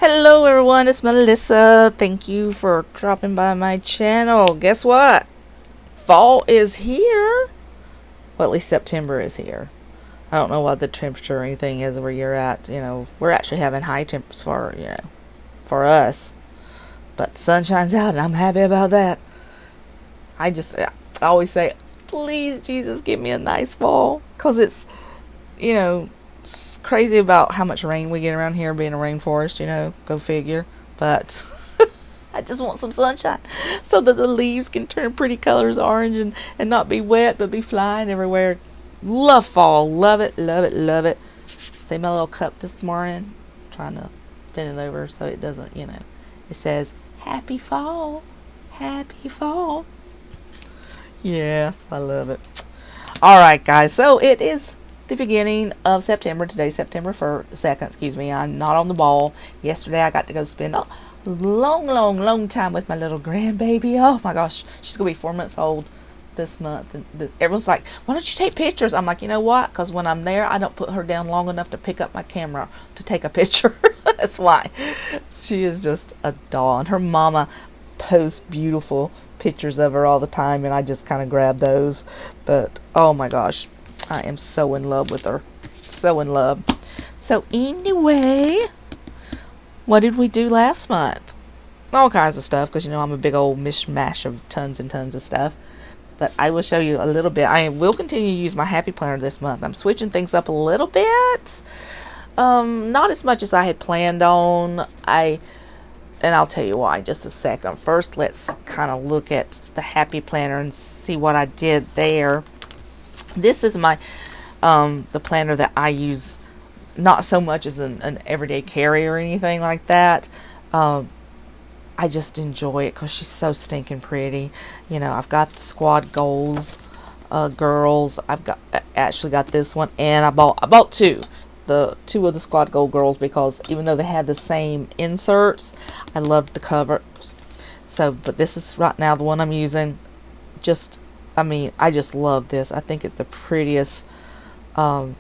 Hello everyone, it's Melissa. Thank you for dropping by my channel. Guess what? Fall is here. Well, at least September is here. I don't know what the temperature or anything is where you're at. We're actually having high temps for us. But sun shines out and I'm happy about that. I always say, please Jesus, give me a nice fall. Because it's crazy about how much rain we get around here being a rainforest, go figure. But I just want some sunshine so that the leaves can turn pretty colors, orange, and not be wet but be flying everywhere. Love fall. Love it, love it, love it. See my little cup this morning? Trying to bend it over so it doesn't, it says, Happy Fall. Happy Fall. Yes, I love it. Alright, guys, so it is the beginning of September. Today's September 2nd, excuse me. I'm not on the ball. Yesterday I got to go spend a long time with my little grandbaby. Oh my gosh, she's going to be 4 months old this month. And everyone's like, why don't you take pictures? I'm like, you know what? Because when I'm there, I don't put her down long enough to pick up my camera to take a picture. That's why. She is just a doll. And her mama posts beautiful pictures of her all the time, and I just kind of grab those. But oh my gosh, I am so in love with her. So in love. So anyway, what did we do last month? All kinds of stuff, because I'm a big old mishmash of tons and tons of stuff. But I will show you a little bit. I will continue to use my happy planner this month. I'm switching things up a little bit. Not as much as I had planned on. And I'll tell you why in just a second. First, let's kind of look at the happy planner and see what I did there. This is my the planner that I use not so much as an everyday carry or anything like that. I just enjoy it because she's so stinking pretty. I've got the squad goals girls. I've actually got this one, and I bought two. The two of the squad goal girls, because even though they had the same inserts, I loved the covers. But this is right now the one I'm using. I just love this. I think it's the prettiest, one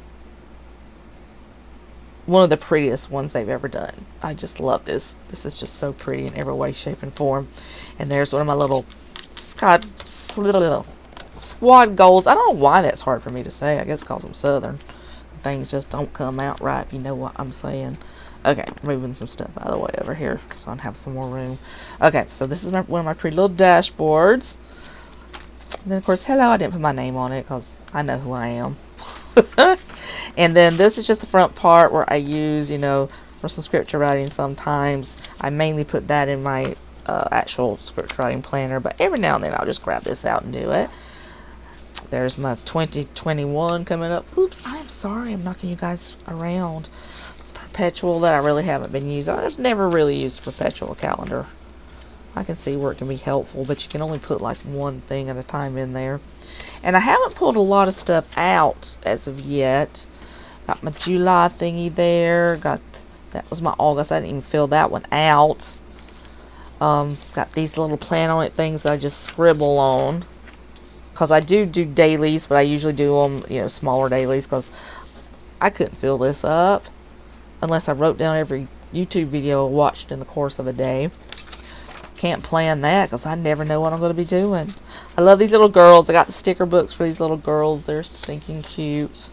of the prettiest ones they've ever done. I just love this. This is just so pretty in every way, shape, and form. And there's one of my little squad goals. I don't know why that's hard for me to say. I guess because I'm Southern. Things just don't come out right, if you know what I'm saying. Okay, moving some stuff out of the way over here so I have some more room. Okay, so this is one of my pretty little dashboards. And then, of course, hello, I didn't put my name on it because I know who I am. And then this is just the front part where I use, for some scripture writing sometimes. I mainly put that in my actual scripture writing planner, but every now and then I'll just grab this out and do it. There's my 2021 coming up. Oops, I'm sorry I'm knocking you guys around. Perpetual that I really haven't been using. I've never really used a perpetual calendar. I can see where it can be helpful, but you can only put like one thing at a time in there. And I haven't pulled a lot of stuff out as of yet. Got my July thingy there. That was my August. I didn't even fill that one out. Got these little plan on it things that I just scribble on. Because I do dailies, but I usually do them, smaller dailies, because I couldn't fill this up unless I wrote down every YouTube video I watched in the course of a day. Can't plan that because I never know what I'm going to be doing. I love these little girls. I got the sticker books for these little girls. They're stinking cute.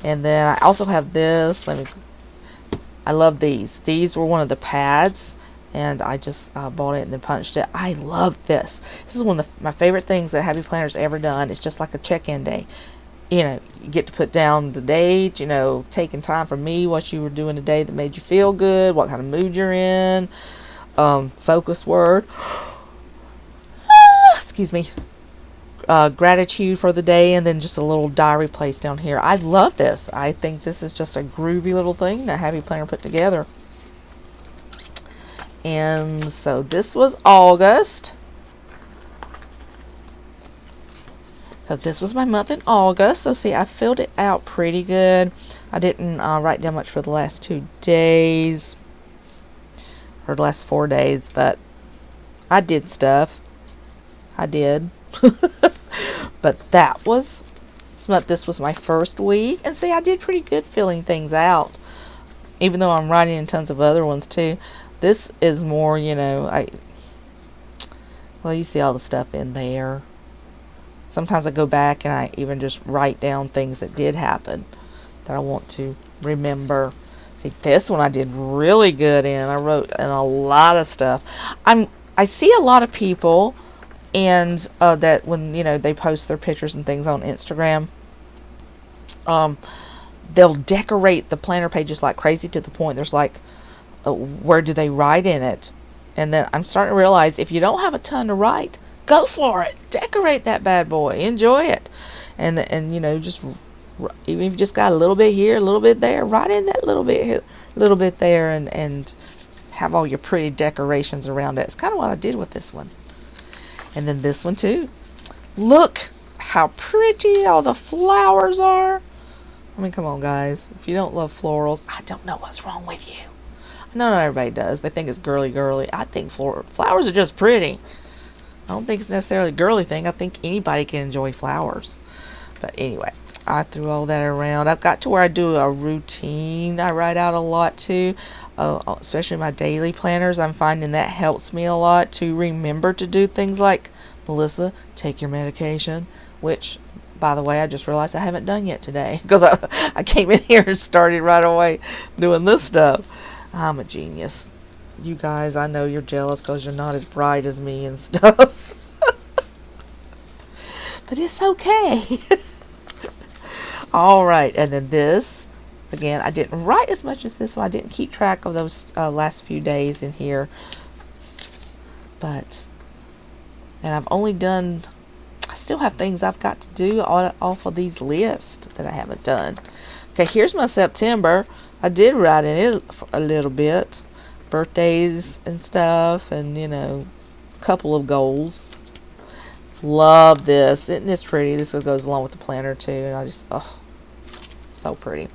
And then I also have this. I love these. These were one of the pads. And I just bought it and then punched it. I love this. This is one of my favorite things that Happy Planner's ever done. It's just like a check-in day. You get to put down the date, taking time for me, what you were doing today that made you feel good, what kind of mood you're in, focus word. Excuse me. Gratitude for the day, and then just a little diary place down here. I love this. I think this is just a groovy little thing that Happy Planner put together. And so this was August. So this was my month in August. So see, I filled it out pretty good. I didn't write down much for the last 2 days. Or the last 4 days. But I did stuff. I did. But this was my first week. And see, I did pretty good filling things out. even though I'm writing in tons of other ones too, this is more, you know, well, you see all the stuff in there. Sometimes I go back and I even just write down things that did happen that I want to remember. See, this one I did really good in. I wrote in a lot of stuff. I see a lot of people, and that when, you know, they post their pictures and things on Instagram, they'll decorate the planner pages like crazy, to the point there's like, where do they write in it? And then I'm starting to realize, if you don't have a ton to write, go for it. Decorate that bad boy. Enjoy it. And you know, just even if you just got a little bit here, a little bit there, write in that little bit here, little bit there, and have all your pretty decorations around it. It's kind of what I did with this one. And then this one too. Look how pretty all the flowers are. I mean, come on, guys. If you don't love florals, I don't know what's wrong with you. I know not everybody does. They think it's girly. I think flowers are just pretty. I don't think it's necessarily a girly thing. I think anybody can enjoy flowers. But anyway, I threw all that around. I've got to where I do a routine. I write out a lot too, especially my daily planners. I'm finding that helps me a lot to remember to do things like, Melissa, take your medication, which, by the way, I just realized I haven't done yet today, because I came in here and started right away doing this stuff. I'm a genius. You guys, I know you're jealous because you're not as bright as me and stuff. But it's okay. Alright, and then this, again, I didn't write as much as this one. I didn't keep track of those last few days in here. But, and I've only done, I still have things I've got to do off of these lists that I haven't done. Okay, here's my September. I did write in it a little bit. Birthdays and stuff, and, you know, a couple of goals. Love this. Isn't this pretty? This goes along with the planner too, and I just, oh, so pretty.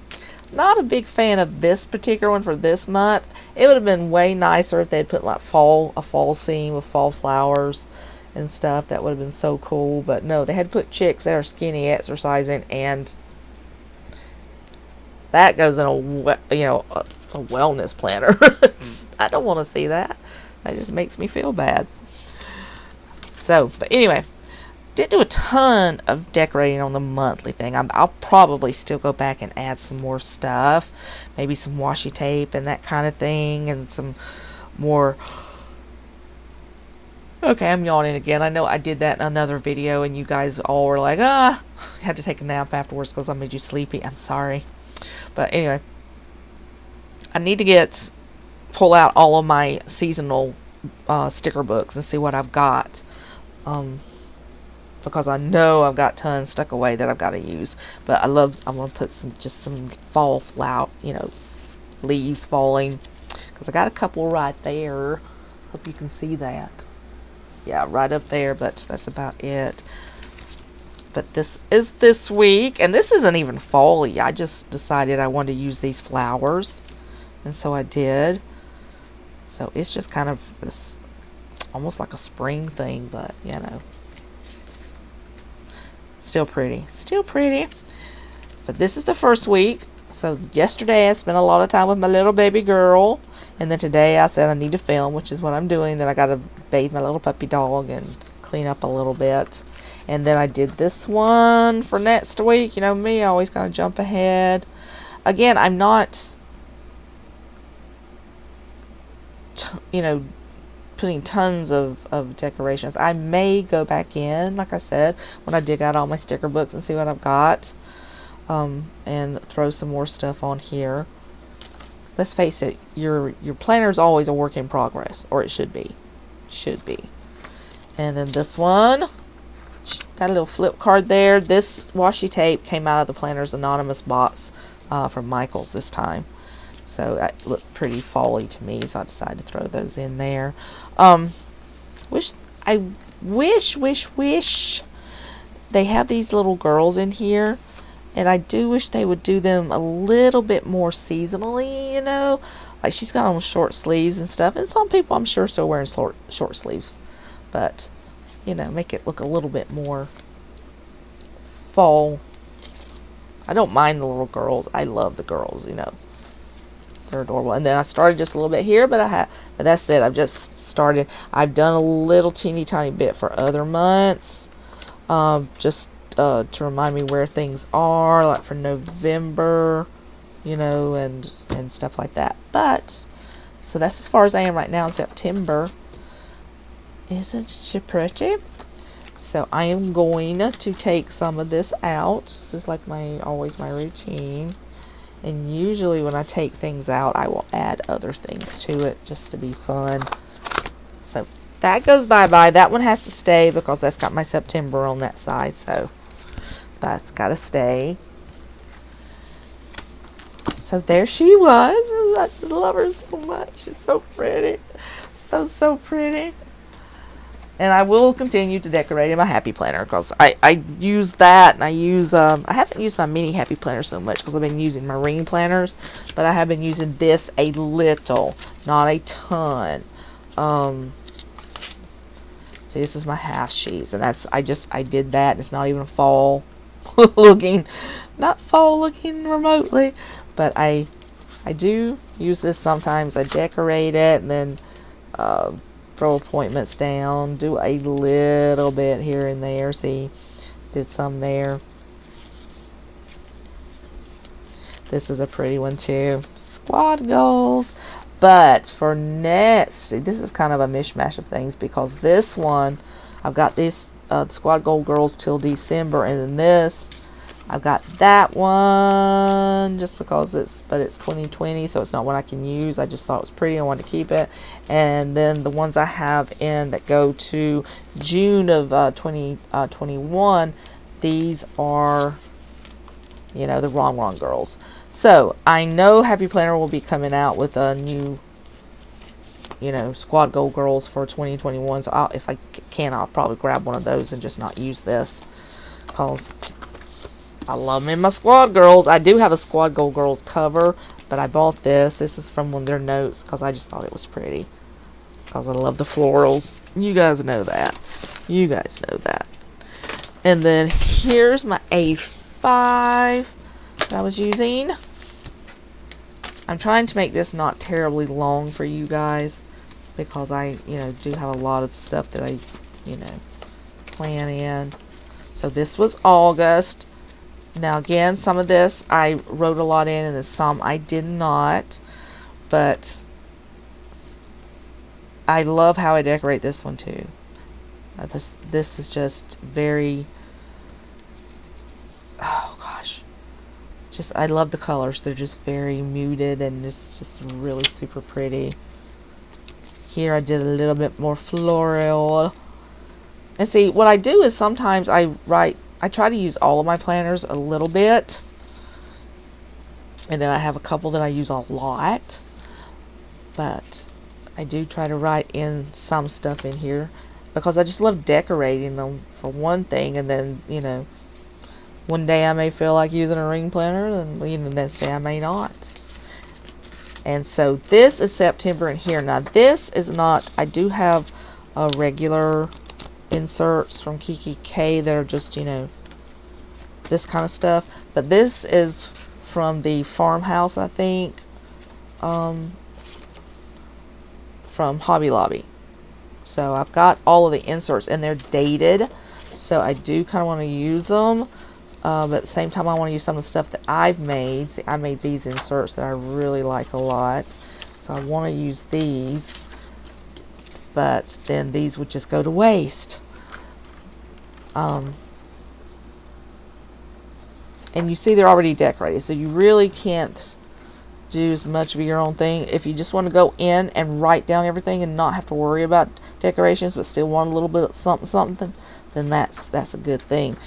Not a big fan of this particular one for this month. It would have been way nicer if they had put like a fall scene with fall flowers and stuff. That would have been so cool. But no, they had to put chicks that are skinny exercising, and that goes in a wellness planner. I don't want to see that. That just makes me feel bad. So, but anyway, did do a ton of decorating on the monthly thing. I'll probably still go back and add some more stuff. Maybe some washi tape and that kind of thing, and some more. Okay, I'm yawning again. I know I did that in another video, and you guys all were like, I had to take a nap afterwards because I made you sleepy. I'm sorry. But anyway, I need to pull out all of my seasonal sticker books and see what I've got, because I know I've got tons stuck away that I've got to use. But I'm gonna put some fall leaves falling, because I got a couple right there. Hope you can see that. Yeah, right up there, but that's about it. But this is this week, and this isn't even fall-y. I just decided I wanted to use these flowers, and so I did. So it's just kind of this, almost like a spring thing, but you know, still pretty. But this is the first week. So yesterday I spent a lot of time with my little baby girl, and then today I said I need to film, which is what I'm doing. Then I got to bathe my little puppy dog and clean up a little bit. And then I did this one for next week. You know me, I always kind of jump ahead. Again, I'm not, putting tons of decorations. I may go back in, like I said, when I dig out all my sticker books and see what I've got, and throw some more stuff on here. Let's face it, your planner is always a work in progress, or it should be. And then this one, got a little flip card there. This washi tape came out of the Planner's Anonymous box from Michael's this time. So that looked pretty fall-y to me, so I decided to throw those in there. Wish they have these little girls in here, and I do wish they would do them a little bit more seasonally, you know. Like she's got on short sleeves and stuff, and some people I'm sure still wearing short sleeves, but you know, make it look a little bit more fall. I don't mind the little girls. I love the girls, you know. They're adorable. And then I started just a little bit here, but that's it. I've just started. I've done a little teeny tiny bit for other months, just to remind me where things are, like for November, you know, and stuff like that. But so that's as far as I am right now in September. Isn't she pretty? So I am going to take some of this out. This is like always my routine. And usually when I take things out, I will add other things to it just to be fun. So that goes bye-bye. That one has to stay because that's got my September on that side. So that's got to stay. So there she was. I just love her so much. She's so pretty. So pretty. And I will continue to decorate in my happy planner because I use that, and I use I haven't used my mini happy planner so much because I've been using my ring planners, but I have been using this a little, not a ton. See, this is my half sheets, and that's I did that. It's not even fall looking, not fall looking remotely, but I do use this sometimes. I decorate it and then throw appointments down, do a little bit here and there. See, did some there. This is a pretty one too. Squad goals. But for next, see, this is kind of a mishmash of things because this one, I've got this squad goal girls till December, and then this, I've got that one just because it's 2020, so it's not one I can use. I just thought it was pretty. I wanted to keep it. And then the ones I have in that go to June of 2021, these are, you know, the wrong girls. So I know Happy Planner will be coming out with a new, you know, squad goal girls for 2021. So if I can, I'll probably grab one of those and just not use this because I love me my squad girls. I do have a squad goal girls cover, but I bought this. This is from one of their notes because I just thought it was pretty because I love the florals. You guys know that. You guys know that. And then here's my A5 that I was using. I'm trying to make this not terribly long for you guys because I, you know, do have a lot of stuff that I, you know, plan in. So this was August. Now again, some of this I wrote a lot in, and then some I did not. But I love how I decorate this one too. This is just very, oh gosh, just I love the colors. They're just very muted, and it's just really super pretty. Here I did a little bit more floral. And see, what I do is sometimes I try to use all of my planners a little bit, and then I have a couple that I use a lot, but I do try to write in some stuff in here because I just love decorating them for one thing, and then, you know, one day I may feel like using a ring planner, and you know, the next day I may not. And so this is September in here. Now this is not, I do have a regular inserts from Kiki K that are just, you know, this kind of stuff, but this is from the farmhouse, I think, from Hobby Lobby. So I've got all of the inserts, and they're dated, so I do kind of want to use them, but at the same time I want to use some of the stuff that I've made. See, I made these inserts that I really like a lot, so I want to use these, but then these would just go to waste. And you see they're already decorated, so you really can't do as much of your own thing. If you just want to go in and write down everything and not have to worry about decorations, but still want a little bit of something, then that's a good thing.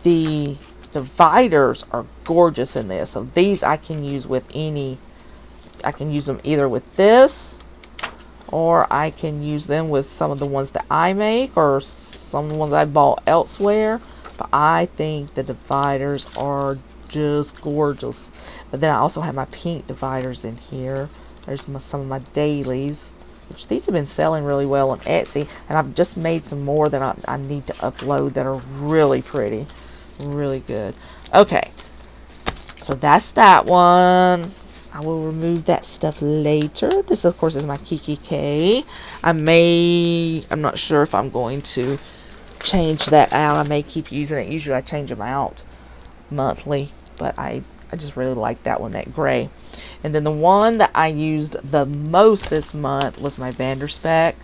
The dividers are gorgeous in this, so these I can use with any, I can use them either with this, or I can use them with some of the ones that I make, or some of the ones I bought elsewhere. But I think the dividers are just gorgeous. But then I also have my pink dividers in here. There's some of my dailies, which these have been selling really well on Etsy, and I've just made some more that I need to upload that are really pretty, really good. Okay, so that's that one. I will remove that stuff later. This, of course, is my Kiki K. I'm not sure if I'm going to change that out. I may keep using it. Usually I change them out monthly, but I just really like that one, that gray. And then the one that I used the most this month was my Spek.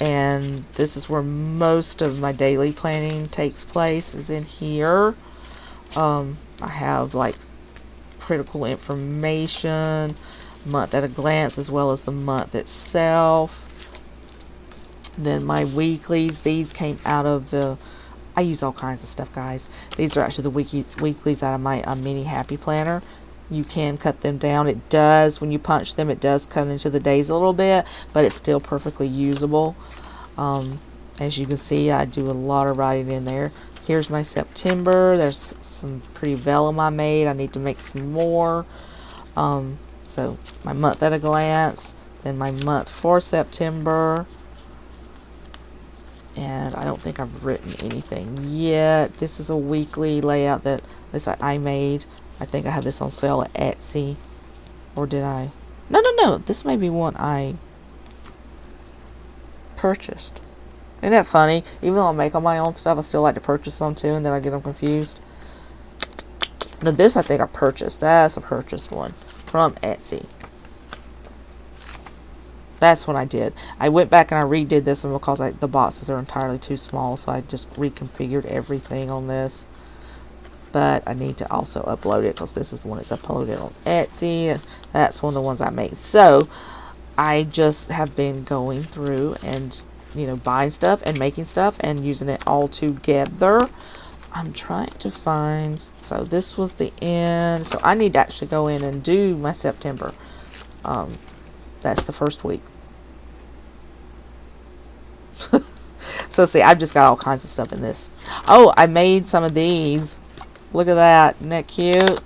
And this is where most of my daily planning takes place, is in here. I have like critical information, month at a glance, as well as the month itself. Then my weeklies, these came out of I use all kinds of stuff, guys. These are actually the weeklies out of my mini happy planner. You can cut them down. It does, when you punch them, it does cut into the days a little bit, but it's still perfectly usable. As you can see, I do a lot of writing in there. Here's my September. There's some pretty vellum I made. I need to make some more. So my month at a glance, then my month for September. And I don't think I've written anything yet. This is a weekly layout that I made. I think I have this on sale at Etsy. Or did I? No. This may be one I purchased. Isn't that funny? Even though I make all my own stuff, I still like to purchase some too, and then I get them confused. Now this I think I purchased. That's a purchased one from Etsy. That's what I did. I went back and I redid this one because the boxes are entirely too small, so I just reconfigured everything on this. But I need to also upload it because this is the one that's uploaded on Etsy. That's one of the ones I made. So I just have been going through and, you know, buying stuff and making stuff and using it all together. I'm trying to find, so this was the end. So I need to actually go in and do my September. That's the first week. So see, I've just got all kinds of stuff in this. Oh, I made some of these. Look at that. Isn't that cute?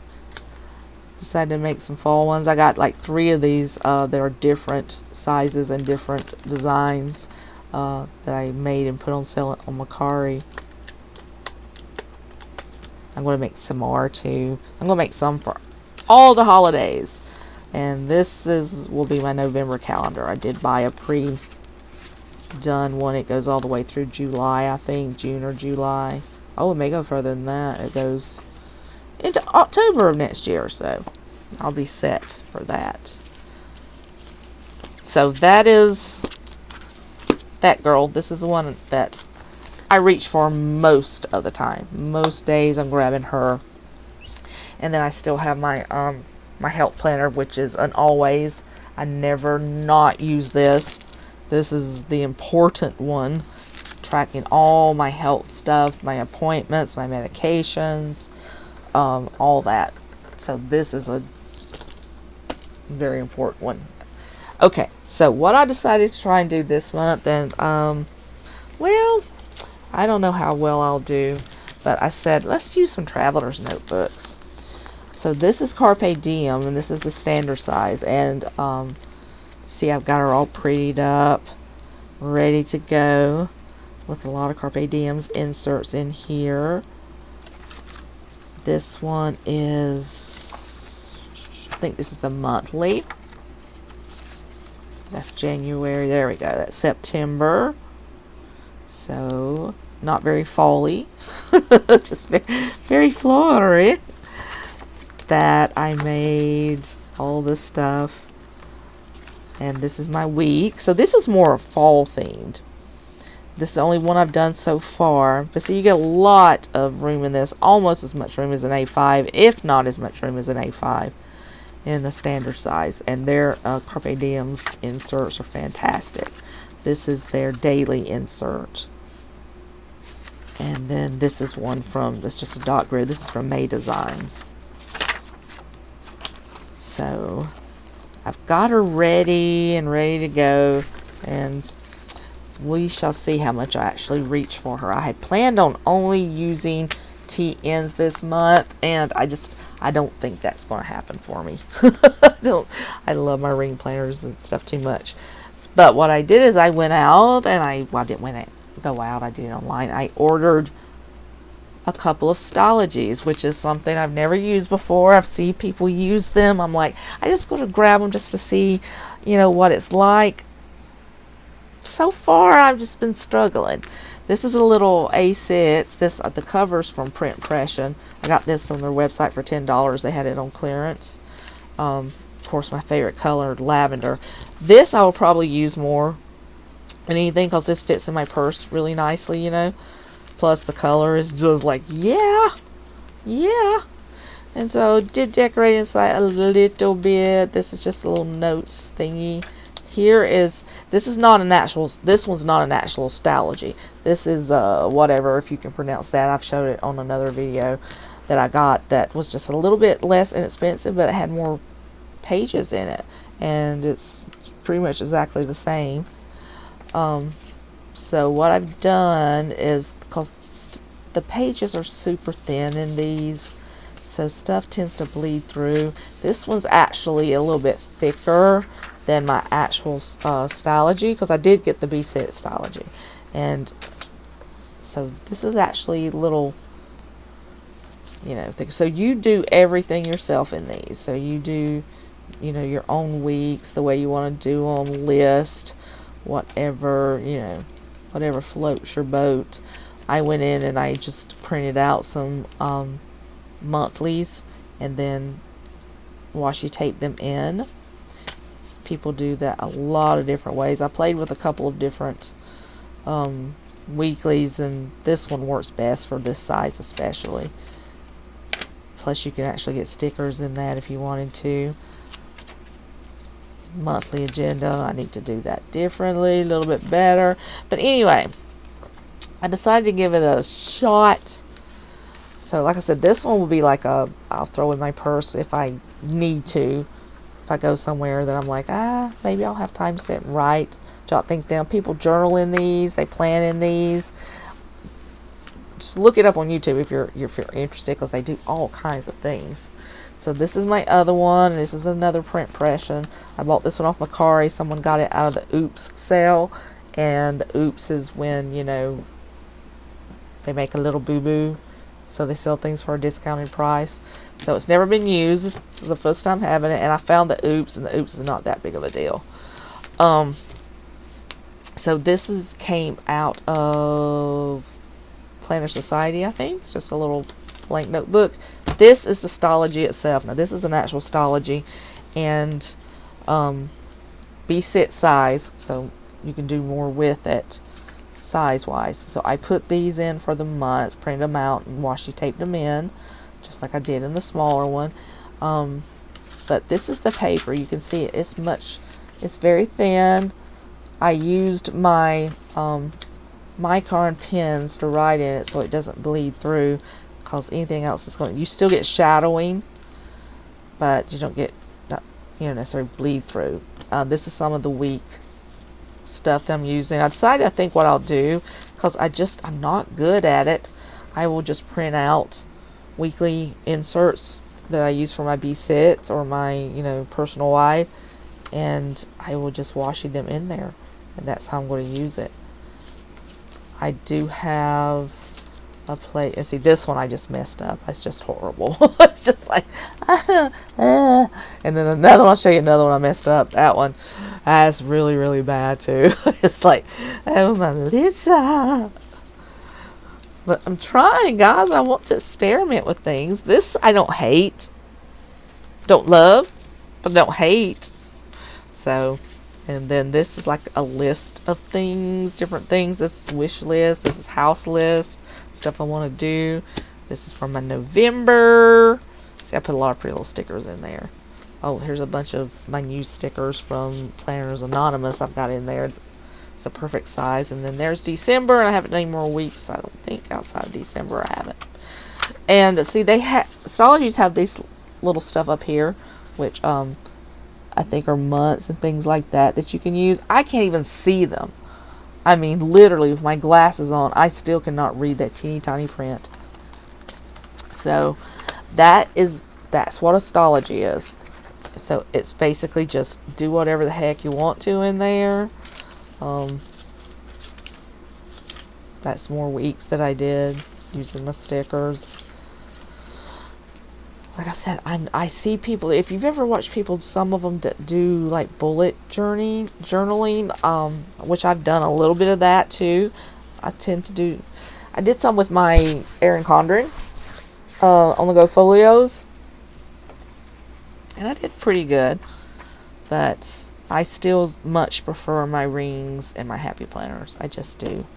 Decided to make some fall ones. I got like 3 of these. There are different sizes and different designs that I made and put on sale on Mercari. I'm going to make some more too. I'm going to make some for all the holidays. And this will be my November calendar. I did buy a pre-done one. It goes all the way through July, I think. June or July. Oh, it may go further than that. It goes into October of next year. So I'll be set for that. So that is that girl. This is the one that I reach for most of the time. Most days I'm grabbing her. And then I still have my my health planner, which is an always. I never not use this. This is the important one, tracking all my health stuff, my appointments, my medications, all that. So this is a very important one. Okay, so what I decided to try and do this month, and well, I don't know how well I'll do, but I said let's use some traveler's notebooks. So this is Carpe Diem, and this is the standard size. And see, I've got her all prettied up, ready to go, with a lot of Carpe Diems inserts in here. This one is, I think this is the monthly. That's January. There we go. That's September. So not very fall-y, just very flowery. That I made all this stuff, and this is my week. So this is more fall themed. This is the only one I've done so far, but see, you get a lot of room in this, almost as much room as an A5, if not as much room as an A5 in the standard size. And their Carpe Diems inserts are fantastic. This is their daily insert. And then this is one from, that's just a dot grid. This is from May Designs. So I've got her ready to go, and we shall see how much I actually reach for her. I had planned on only using TNs this month, and I don't think that's going to happen for me. I love my ring planners and stuff too much. But what I did is I went out, and I didn't go out, I did it online. I ordered a couple of Stologies, which is something I've never used before. I've seen people use them. I'm like, I just go to grab them just to see, you know, what it's like. So far, I've just been struggling. This is a little A6. This the cover's from Print Impression. I got this on their website for $10. They had it on clearance. Of course, my favorite color, lavender. This I will probably use more than anything because this fits in my purse really nicely, you know. Plus, the color is just like, yeah. And so, did decorate inside a little bit. This is just a little notes thingy. This one's not an actual Stalogy. This is whatever, if you can pronounce that. I've showed it on another video that I got that was just a little bit less inexpensive, but it had more pages in it, and it's pretty much exactly the same. So what I've done is, because the pages are super thin in these, so stuff tends to bleed through. This one's actually a little bit thicker than my actual Stalogy, because I did get the B-set Stalogy, and so this is actually a little, you know, thick. So you do everything yourself in these. So you do, you know, your own weeks, the way you want to do them, list, whatever, you know, whatever floats your boat. I went in and I just printed out some monthlies and then washi tape them in. People do that a lot of different ways. I played with a couple of different weeklies, and this one works best for this size especially. Plus you can actually get stickers in that if you wanted to. Monthly agenda, I need to do that differently, a little bit better. But anyway, I decided to give it a shot. So like I said, this one will be like I'll throw in my purse if I need to. If I go somewhere that I'm like, maybe I'll have time to sit and write, jot things down. People journal in these, they plan in these. Just look it up on YouTube if you're interested, because they do all kinds of things. So this is my other one. This is another Print Impression. I bought this one off Macari. Someone got it out of the Oops sale, and Oops is when, you know, they make a little boo-boo, so they sell things for a discounted price. So it's never been used. This is the first time having it, and I found the Oops, and the Oops is not that big of a deal. So this came out of Planner Society, I think. It's just a little blank notebook. This is the Stalogy itself. Now this is an actual Stalogy, and B-set size, so you can do more with it size wise. So I put these in for the months, printed them out, and washi taped them in, just like I did in the smaller one. But this is the paper. You can see it. It's very thin. I used my micarn pens to write in it so it doesn't bleed through, because anything else is going, you still get shadowing, but you don't get, you know, necessarily bleed through. This is some of the week stuff I'm using. I decided, I think what I'll do, because I'm not good at it, I will just print out weekly inserts that I use for my B-sets or my, you know, personal wide, and I will just washi them in there, and that's how I'm going to use it. I do have a plate, and see, this one I just messed up. It's just horrible. It's just like, and then another one, I'll show you another one I messed up. That one, that's really, really bad too. It's like, oh my Lisa. But I'm trying, guys. I want to experiment with things. This I don't hate, don't love, but don't hate. So, and then this is like a list of things, different things. This is wish list. This is house list, stuff I want to do. This is from my November. See, I put a lot of pretty little stickers in there. Oh, here's a bunch of my new stickers from Planners Anonymous I've got in there. It's a perfect size. And then there's December, and I haven't done any more weeks. I don't think outside of December I haven't. And see, Stalogies have these little stuff up here, which I think are months and things like that you can use. I can't even see them. I mean, literally, with my glasses on, I still cannot read that teeny tiny print. So that's what a Stalogy is. So it's basically just do whatever the heck you want to in there. That's more weeks that I did. using my stickers. Like I said, I see people, if you've ever watched people, some of them that do like bullet journaling, which I've done a little bit of that too. I did some with my Erin Condren on the Go Folios, and I did pretty good, but I still much prefer my rings and my happy planners. I just do.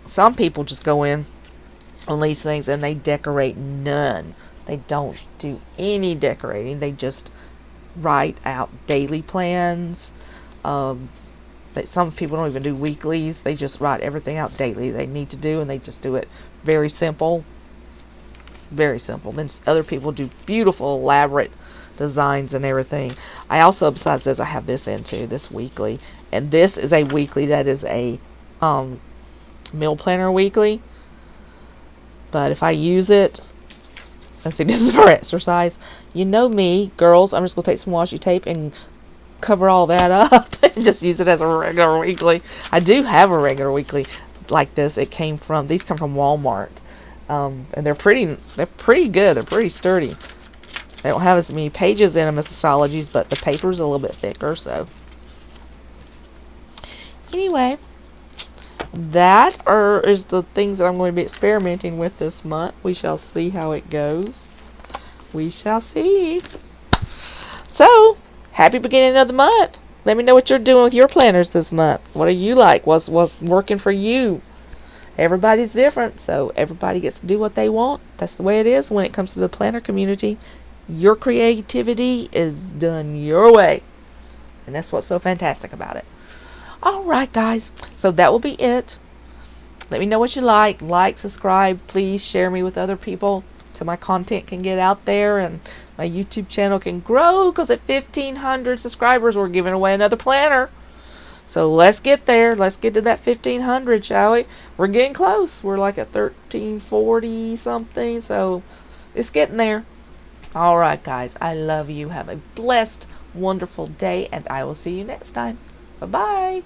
Some people just go in on these things and they decorate none. They don't do any decorating. They just write out daily plans. Some people don't even do weeklies. They just write everything out daily they need to do, and they just do it very simple. Very simple. Then other people do beautiful, elaborate designs and everything. I also, besides this, I have this into this weekly, and this is a weekly that is a meal planner weekly. But if I use it, let's see, this is for exercise. You know me, girls, I'm just going to take some washi tape and cover all that up and just use it as a regular weekly. I do have a regular weekly like this. These come from Walmart. And they're pretty good. They're pretty sturdy. They don't have as many pages in them as the Sologies, but the paper's a little bit thicker, so. Anyway, that is the things that I'm going to be experimenting with this month. We shall see how it goes. We shall see. So, happy beginning of the month. Let me know what you're doing with your planners this month. What do you like? What's working for you? Everybody's different, so everybody gets to do what they want. That's the way it is when it comes to the planner community. Your creativity is done your way, and that's what's so fantastic about it. Alright guys, so that will be it. Let me know what you like. Like, subscribe, please share me with other people so my content can get out there and my YouTube channel can grow, because at 1,500 subscribers we're giving away another planner. So let's get there. Let's get to that 1,500, shall we? We're getting close. We're like at 1,340 something, so it's getting there. Alright guys, I love you. Have a blessed, wonderful day, and I will see you next time. Bye-bye.